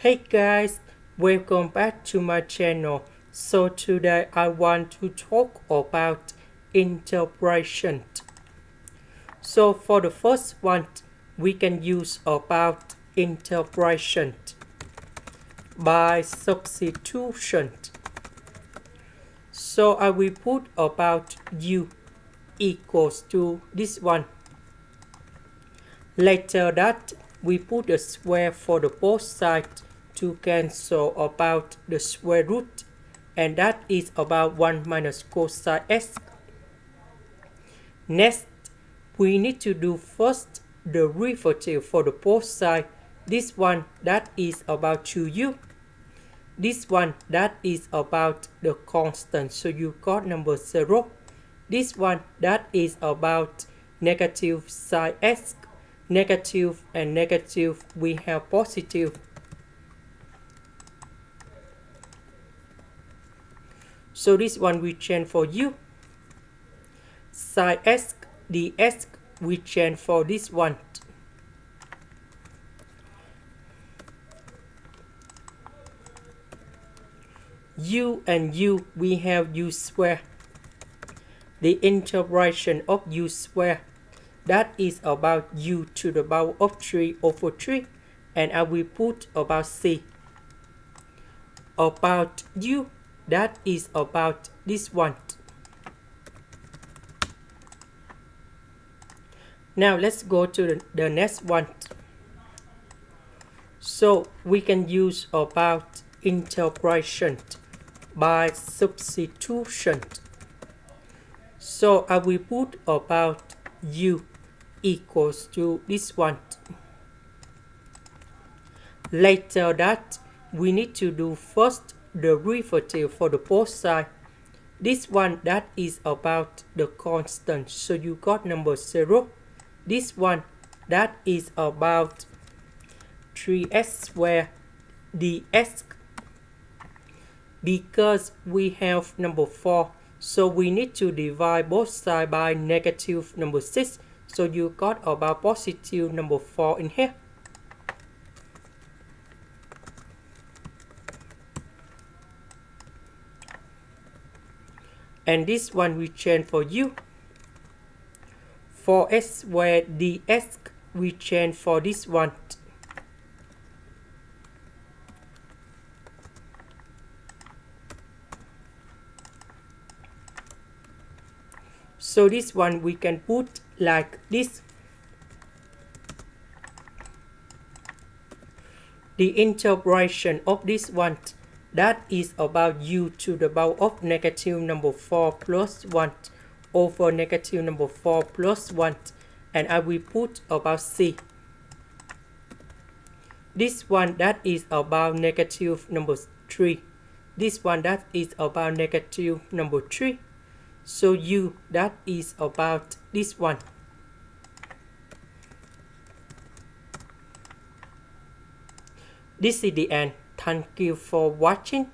Hey guys, welcome back to my channel. So today I want to talk about interpretation. So for the first one, we can use about interpretation by substitution. So I will put about u equals to this one. Later that we put a square for the both sides to cancel about the square root, and that is about 1 minus cosine x. Next, we need to do first the derivative for the both sides. This one that is about 2u. This one that is about the constant, so you got number 0. This one that is about negative sine x. Negative and negative, we have positive. So this one we change for u. Sine x dx we change for this one. U and u, we have u square. The integration of u square, that is about u to the power of 3 over 3, and I will put about c. About u, that is about this one. Now let's go to the next one. So we can use about integration by substitution. So I will put about u equals to this one. Later that we need to do first the derivative for the both sides. This one that is about the constant, so you got number 0. This one that is about 3x squared dx. Because we have number 4, so we need to divide both sides by negative number 6. So you got about positive number 4 in here. And this one we change for u. For x squared dx, we change for this one. So this one we can put like this. The integration of this one, that is about u to the power of negative number 4 plus 1 over negative number 4 plus 1, and I will put about c. This one that is about negative number 3. This one that is about negative number 3. So u that is about this one. This is the end. Thank you for watching.